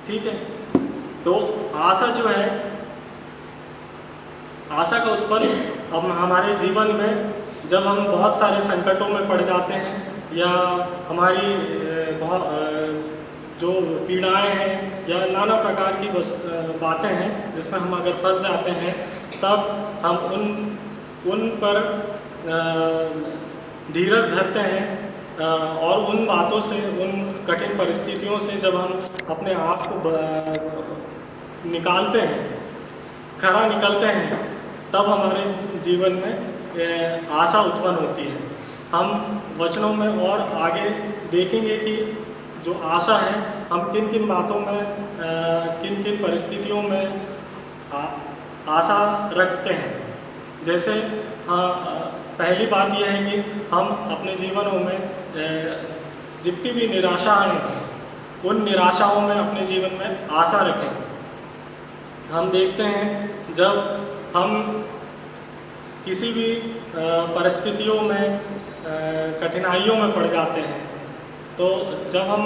ठीक है। तो आशा जो है, आशा का उत्पन्न अब हमारे जीवन में जब हम बहुत सारे संकटों में पड़ जाते हैं या हमारी जो पीड़ाएं हैं या नाना प्रकार की बातें हैं जिसमें हम अगर फंस जाते हैं, तब हम उन पर धीरज धरते हैं और उन बातों से, उन कठिन परिस्थितियों से जब हम अपने आप को निकालते हैं, खरा निकलते हैं, तब हमारे जीवन में आशा उत्पन्न होती है। हम वचनों में और आगे देखेंगे कि जो आशा है, हम किन किन बातों में, किन किन परिस्थितियों में आशा रखते हैं। जैसे पहली बात यह है कि हम अपने जीवनों में जितनी भी निराशाएं हैं, उन निराशाओं में अपने जीवन में आशा रखें। हम देखते हैं जब हम किसी भी परिस्थितियों में, कठिनाइयों में पड़ जाते हैं, तो जब हम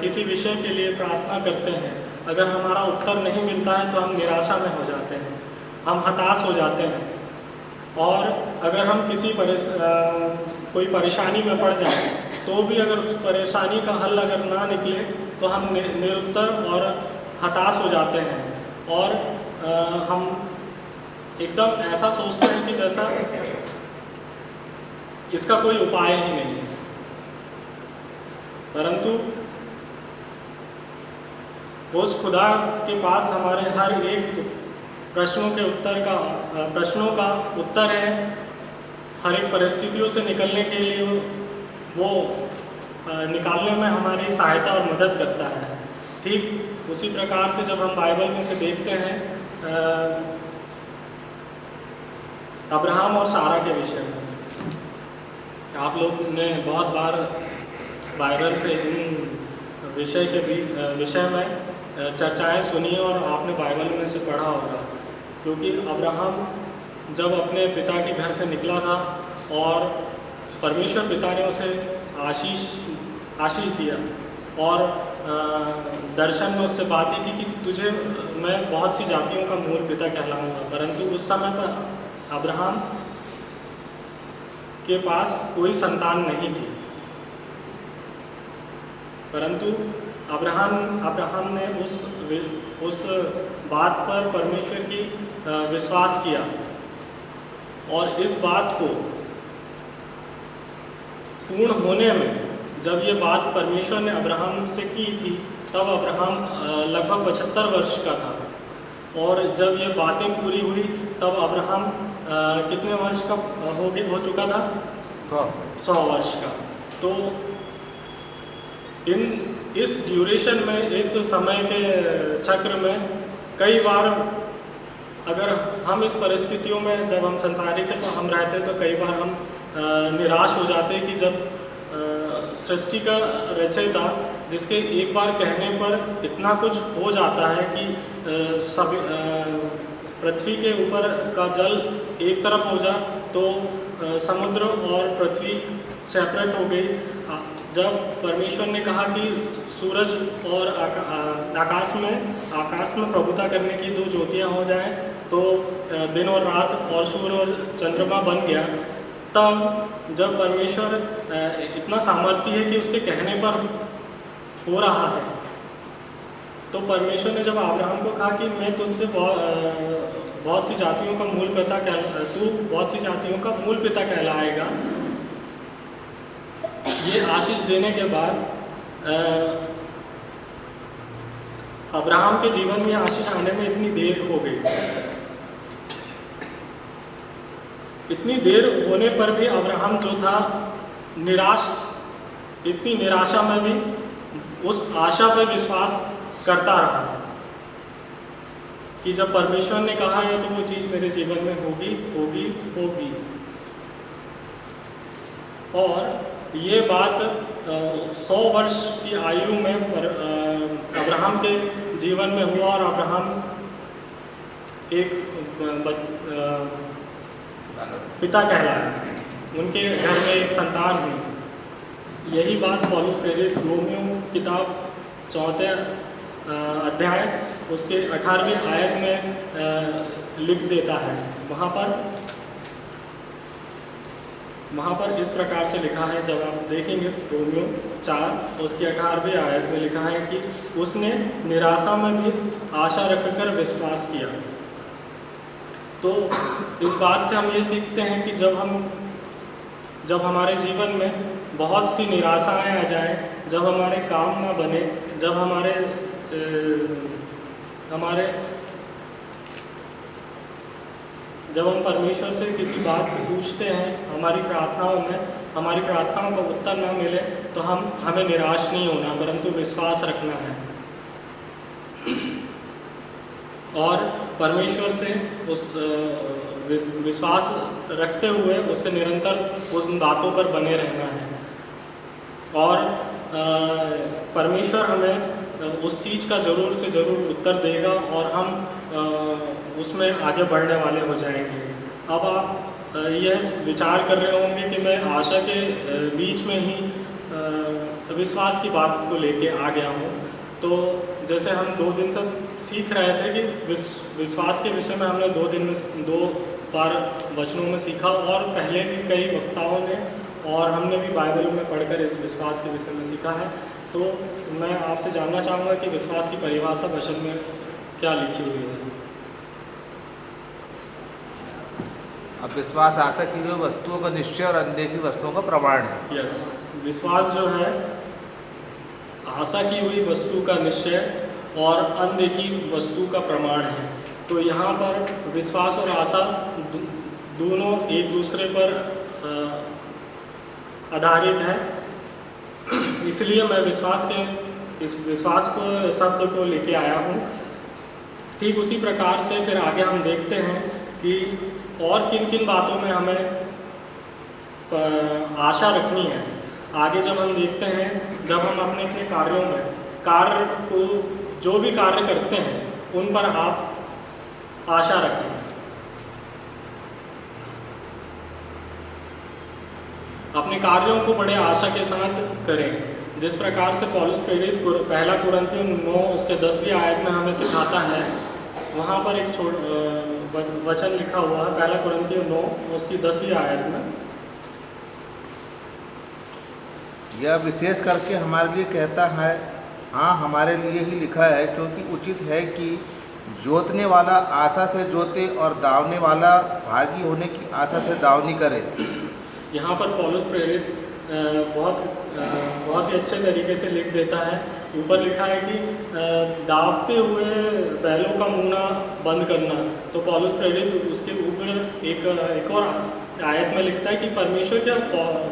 किसी विषय के लिए प्रार्थना करते हैं, अगर हमारा उत्तर नहीं मिलता है तो हम निराशा में हो जाते हैं, हम हताश हो जाते हैं। और अगर हम किसी कोई परेशानी में पड़ जाए तो भी अगर उस परेशानी का हल अगर ना निकले तो हम निरुत्तर और हताश हो जाते हैं और हम एकदम ऐसा सोचते हैं कि जैसा इसका कोई उपाय ही नहीं है। परंतु उस खुदा के पास हमारे हर एक प्रश्नों का उत्तर है। हर एक परिस्थितियों से निकलने के लिए वो निकालने में हमारी सहायता और मदद करता है। ठीक उसी प्रकार से जब हम बाइबल में से देखते हैं अब्राहम और सारा के विषय में, आप लोग ने बहुत बार बाइबल से इन विषय में चर्चाएं सुनी और आपने बाइबल में से पढ़ा होगा। क्योंकि अब्राहम जब अपने पिता के घर से निकला था और परमेश्वर पिता ने उसे आशीष दिया और दर्शन में उससे बातें की कि तुझे मैं बहुत सी जातियों का मूल पिता कहलाऊंगा। परंतु उस समय पर अब्राहम के पास कोई संतान नहीं थी। परंतु अब्राहम ने उस बात पर परमेश्वर की विश्वास किया और इस बात को पूर्ण होने में, जब ये बात परमेश्वर ने अब्राहम से की थी, तब अब्राहम लगभग 75 वर्ष का था और जब ये बातें पूरी हुई तब अब्राहम कितने वर्ष का हो चुका था? 100 वर्ष का। तो इस ड्यूरेशन में, इस समय के चक्र में कई बार अगर हम इस परिस्थितियों में, जब हम संसारिक तो हम रहते तो कई बार हम निराश हो जाते कि जब सृष्टि का रचयिता जिसके एक बार कहने पर इतना कुछ हो जाता है कि सभी पृथ्वी के ऊपर का जल एक तरफ हो जाए तो समुद्र और पृथ्वी सेपरेट हो गई। जब परमेश्वर ने कहा कि सूरज और आकाश में प्रभुता करने की 2 ज्योतियाँ हो जाए, तो दिन और रात और सूर्य और चंद्रमा बन गया। तब जब परमेश्वर इतना सामर्थ्य है कि उसके कहने पर हो रहा है, तो परमेश्वर ने जब अब्राहम को कहा कि मैं तुझसे बहुत सी जातियों का मूल पिता तू बहुत सी जातियों का मूल पिता कहलाएगा, ये आशीष देने के बाद अब्राहम के जीवन में आशीष आने में इतनी देर हो गई। इतनी देर होने पर भी अब्राहम जो था इतनी निराशा में भी उस आशा पर विश्वास करता रहा कि जब परमेश्वर ने कहा है तो वो चीज़ मेरे जीवन में होगी। और ये बात 100 वर्ष की आयु में अब्राहम के जीवन में हुआ और अब्राहम एक पिता कहलाया, उनके घर में एक संतान हुई। यही बात पौलुस प्रेरित रोमियो किताब 4 अध्याय उसके 18वीं आयत में लिख देता है। वहाँ पर इस प्रकार से लिखा है, जब आप देखेंगे रोमियो 4 उसकी 18वीं आयत में लिखा है कि उसने निराशा में भी आशा रखकर विश्वास किया। तो इस बात से हम ये सीखते हैं कि जब हमारे जीवन में बहुत सी निराशाएं आ जाए, जब हमारे काम ना बने, जब जब हम परमेश्वर से किसी बात को पूछते हैं, हमारी प्रार्थनाओं का उत्तर ना मिले, तो हमें निराश नहीं होना, परंतु विश्वास रखना है और परमेश्वर से उस विश्वास रखते हुए उससे निरंतर उन बातों पर बने रहना है। और परमेश्वर हमें उस चीज़ का ज़रूर से ज़रूर उत्तर देगा और हम उसमें आगे बढ़ने वाले हो जाएंगे। अब आप यह विचार कर रहे होंगे कि मैं आशा के बीच में ही विश्वास की बात को लेके आ गया हूँ। तो जैसे हम 2 दिन से सीख रहे थे कि विश्वास के विषय में हमने 2 बार वचनों में सीखा और पहले भी कई वक्ताओं ने और हमने भी बाइबल में पढ़कर इस विश्वास के विषय में सीखा है। तो मैं आपसे जानना चाहूँगा कि विश्वास की परिभाषा वचन में क्या लिखी हुई है। अब विश्वास आशा की हुई वस्तुओं का निश्चय और अनदेखी वस्तुओं का प्रमाण है। यस, विश्वास जो है आशा की हुई वस्तु का निश्चय और अनदेखी वस्तु का प्रमाण है। तो यहाँ पर विश्वास और आशा दोनों एक दूसरे पर आधारित है, इसलिए मैं इस विश्वास को शब्द को लेके आया हूँ। ठीक उसी प्रकार से फिर आगे हम देखते हैं कि और किन किन बातों में हमें आशा रखनी है। आगे जब हम देखते हैं, जब हम अपने अपने कार्यों में जो भी कार्य करते हैं उन पर आप आशा रखें। अपने कार्यों को बड़े आशा के साथ करें, जिस प्रकार से पौलुस प्रेरित 1 कुरिन्थियों 9 उसके 10वीं आयत में हमें सिखाता है। वहाँ पर एक वचन लिखा हुआ है 1 कुरिन्थियों 9 उसकी 10वीं आयत में। यह विशेष करके हमारे लिए कहता है, हाँ हमारे लिए ही लिखा है, क्योंकि उचित है कि जोतने वाला आशा से जोते और दावने वाला भागी होने की आशा से दावनी करे। यहाँ पर पौलुस प्रेरित बहुत ही अच्छे तरीके से लिख देता है। ऊपर लिखा है कि दावते हुए बैलों का मुंना बंद करना। तो पौलुस प्रेरित उसके ऊपर एक और आयत में लिखता है कि परमेश्वर क्या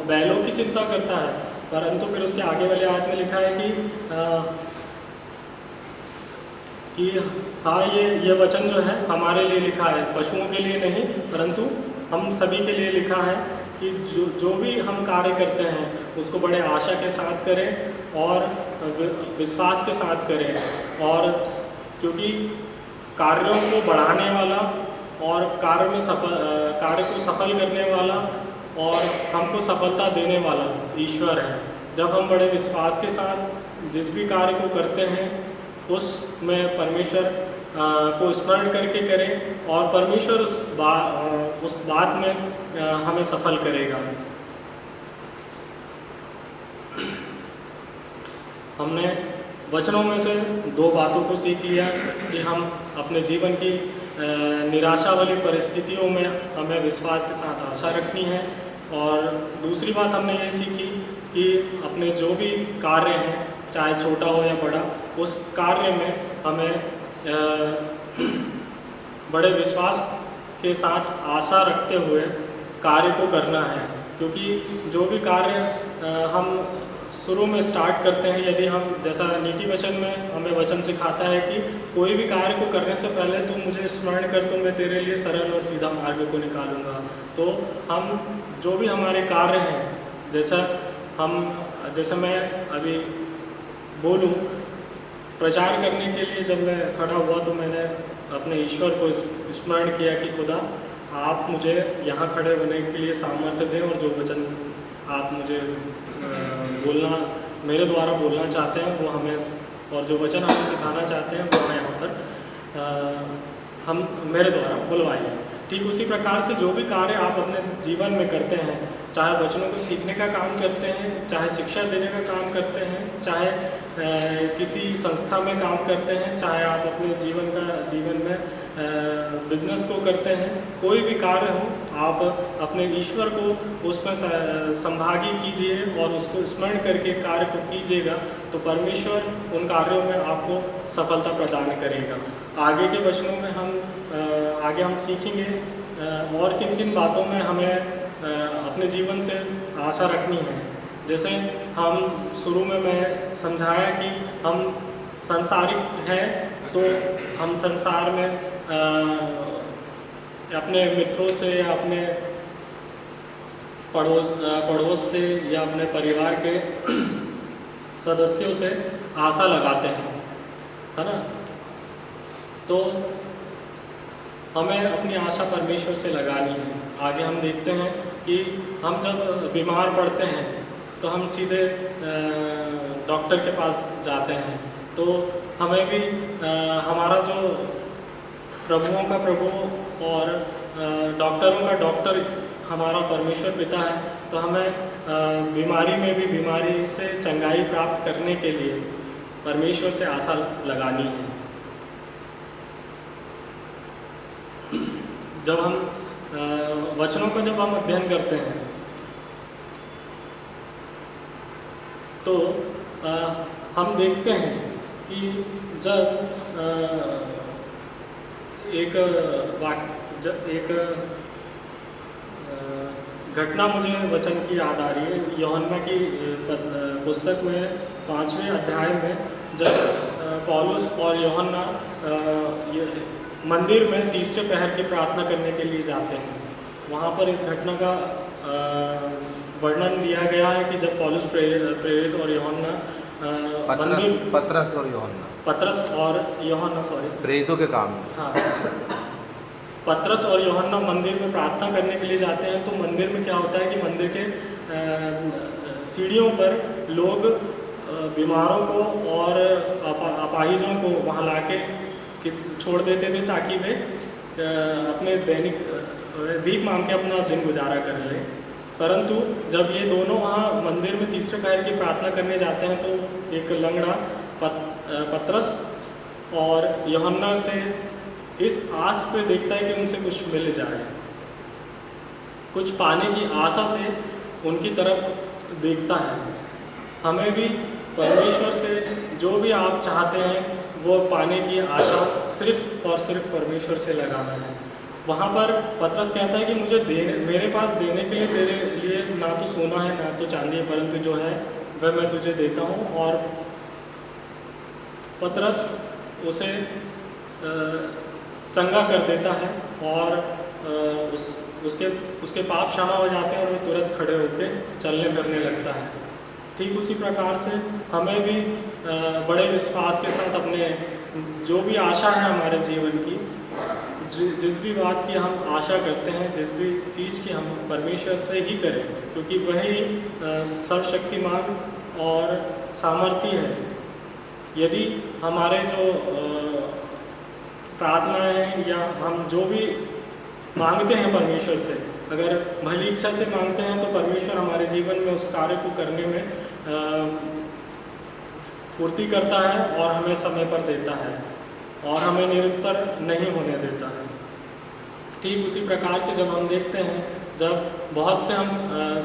बैलों की चिंता करता है, परंतु फिर उसके आगे वाले आयत में लिखा है कि हाँ ये वचन जो है हमारे लिए लिखा है, पशुओं के लिए नहीं परंतु हम सभी के लिए लिखा है कि जो भी हम कार्य करते हैं उसको बड़े आशा के साथ करें और विश्वास के साथ करें। और क्योंकि कार्यों को बढ़ाने वाला और कार्य को सफल करने वाला और हमको सफलता देने वाला ईश्वर है। जब हम बड़े विश्वास के साथ जिस भी कार्य को करते हैं उसमें परमेश्वर को स्मरण करके करें और परमेश्वर उस बात में हमें सफल करेगा। हमने वचनों में से 2 बातों को सीख लिया कि हम अपने जीवन की निराशा वाली परिस्थितियों में हमें विश्वास के साथ आशा रखनी है। और दूसरी बात हमने ये सीखी कि अपने जो भी कार्य हैं, चाहे छोटा हो या बड़ा, उस कार्य में हमें बड़े विश्वास के साथ आशा रखते हुए कार्य को करना है। क्योंकि जो भी कार्य हम शुरू में स्टार्ट करते हैं, यदि हम जैसा नीति वचन में हमें वचन सिखाता है कि कोई भी कार्य को करने से पहले तुम मुझे स्मरण कर, तो मैं तेरे लिए सरल और सीधा मार्ग को निकालूंगा। तो हम जो भी हमारे कार्य हैं, जैसा मैं अभी बोलूं, प्रचार करने के लिए जब मैं खड़ा हुआ तो मैंने अपने ईश्वर को स्मरण किया कि खुदा आप मुझे यहाँ खड़े होने के लिए सामर्थ्य दें और जो वचन आप मुझे मेरे द्वारा बोलना चाहते हैं वो हमें, और जो वचन हमें सिखाना चाहते हैं वो हम मेरे द्वारा बुलवाई है। ठीक उसी प्रकार से जो भी कार्य आप अपने जीवन में करते हैं, चाहे बच्चों को सीखने का काम करते हैं, चाहे शिक्षा देने का काम करते हैं, चाहे किसी संस्था में काम करते हैं, चाहे आप अपने जीवन में बिजनेस को करते हैं, कोई भी कार्य हो, आप अपने ईश्वर को उसमें संभागी कीजिए और उसको स्मरण करके कार्य को कीजिएगा, तो परमेश्वर उन कार्यों में आपको सफलता प्रदान करेगा। आगे के वचनों में आगे हम सीखेंगे और किन किन बातों में हमें अपने जीवन से आशा रखनी है। जैसे हम शुरू में मैं समझाया कि हम संसारिक हैं, तो हम संसार में अपने मित्रों से या अपने पड़ोस से या अपने परिवार के सदस्यों से आशा लगाते हैं, है ना। तो हमें अपनी आशा परमेश्वर से लगानी है। आगे हम देखते हैं कि हम जब बीमार पड़ते हैं तो हम सीधे डॉक्टर के पास जाते हैं, तो हमें भी हमारा जो प्रभुओं का प्रभु और डॉक्टरों का डॉक्टर हमारा परमेश्वर पिता है, तो हमें बीमारी में भी बीमारी से चंगाई प्राप्त करने के लिए परमेश्वर से आशा लगानी है। जब हम वचनों का जब हम अध्ययन करते हैं तो हम देखते हैं कि जब एक घटना मुझे वचन की याद आ रही है। यूहन्ना की पुस्तक में 5वें अध्याय में जब पौलुस और यूहन्ना मंदिर में तीसरे पहर की प्रार्थना करने के लिए जाते हैं, वहाँ पर इस घटना का वर्णन दिया गया है कि जब पौलुस प्रेरित और यूहन्ना पतरस और यूहन्ना प्रेरितों के काम, हाँ, पतरस और यूहन्ना मंदिर में प्रार्थना करने के लिए जाते हैं। तो मंदिर में क्या होता है कि मंदिर के सीढ़ियों पर लोग बीमारों को और अपाहिजों को वहाँ लाके छोड़ देते थे ताकि वे अपने दैनिक भीख मांग के अपना दिन गुजारा कर ले। परंतु जब ये दोनों वहाँ मंदिर में तीसरे पहर की प्रार्थना करने जाते हैं तो एक लंगड़ा पतरस और यूहन्ना से इस आस पे देखता है कि उनसे कुछ मिल जाए, कुछ पाने की आशा से उनकी तरफ देखता है। हमें भी परमेश्वर से जो भी आप चाहते हैं वो पाने की आशा सिर्फ और सिर्फ परमेश्वर से लगाना है। वहाँ पर पतरस कहता है कि मेरे पास देने के लिए तेरे लिए ना तो सोना है ना तो चांदी है, परंतु जो है वह मैं तुझे देता हूँ। और पतरस उसे चंगा कर देता है और उसके पाप क्षमा हो जाते हैं और वो तुरंत खड़े होकर चलने फिरने लगता है। ठीक उसी प्रकार से हमें भी बड़े विश्वास के साथ अपने जो भी आशा है हमारे जीवन की, जिस भी बात की हम आशा करते हैं, जिस भी चीज़ की हम परमेश्वर से ही करें, क्योंकि वही सर्वशक्तिमान और सामर्थी है। यदि हमारे जो प्रार्थनाएं या हम जो भी मांगते हैं परमेश्वर से, अगर भली इच्छा से मांगते हैं तो परमेश्वर हमारे जीवन में उस कार्य को करने में पूर्ति करता है और हमें समय पर देता है और हमें निरंतर नहीं होने देता है। ठीक उसी प्रकार से जब हम देखते हैं, जब बहुत से हम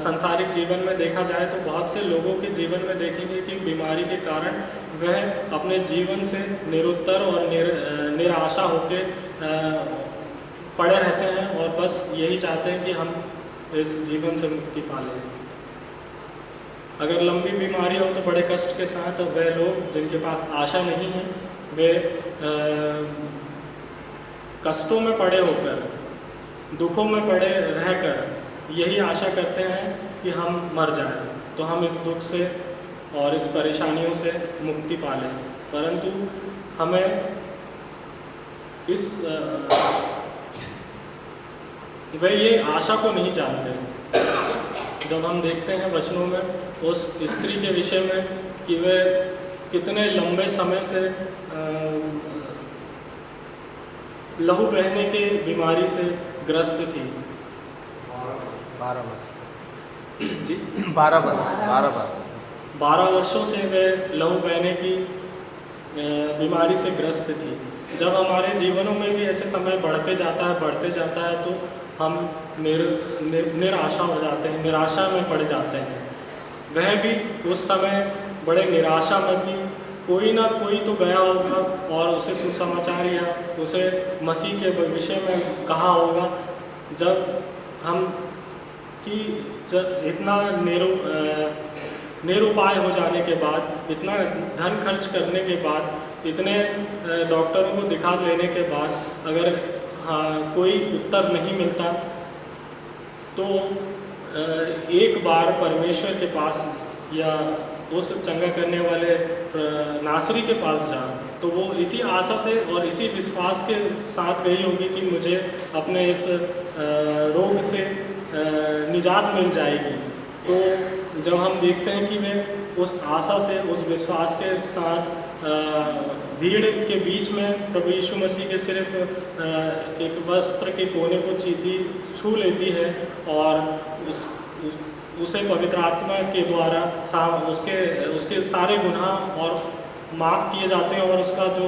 सांसारिक जीवन में देखा जाए तो बहुत से लोगों के जीवन में देखेंगे कि बीमारी के कारण वह अपने जीवन से निरुत्तर और निराशा होकर पड़े रहते हैं और बस यही चाहते हैं कि हम इस जीवन से मुक्ति पा लें। अगर लंबी बीमारी हो तो बड़े कष्ट के साथ वह लोग जिनके पास आशा नहीं है, वे कष्टों में पड़े होकर, दुखों में पड़े रहकर यही आशा करते हैं कि हम मर जाएं, तो हम इस दुख से और इस परेशानियों से मुक्ति पा लें। परंतु हमें वे ये आशा को नहीं जानते। जब हम देखते हैं वचनों में उस स्त्री के विषय में कि वे कितने लंबे समय से लहू बहने के बीमारी से ग्रस्त थी। 12 वर्ष जी 12 वर्ष 12 वर्षों से वे लहू बहने की बीमारी से ग्रस्त थी। जब हमारे जीवनों में भी ऐसे समय बढ़ते जाता है तो हम निराशा हो जाते हैं, निराशा में पड़ जाते हैं। वह भी उस समय बड़े निराशा में थी। कोई ना कोई तो गया होगा और उसे सुसमाचार या उसे मसीह के विषय में कहा होगा। जब हम कि जब इतना निरुपाय हो जाने के बाद, इतना धन खर्च करने के बाद, इतने डॉक्टरों को दिखा लेने के बाद अगर कोई उत्तर नहीं मिलता तो एक बार परमेश्वर के पास या उस चंगा करने वाले नासरी के पास जा, तो वो इसी आशा से और इसी विश्वास के साथ गई होगी कि मुझे अपने इस रोग से निजात मिल जाएगी। तो जब हम देखते हैं कि वे उस आशा से, उस विश्वास के साथ भीड़ के बीच में प्रभु यीशु मसीह के सिर्फ एक वस्त्र के कोने को छू लेती है और उसे पवित्र आत्मा के द्वारा उसके सारे गुनाह और माफ़ किए जाते हैं और उसका जो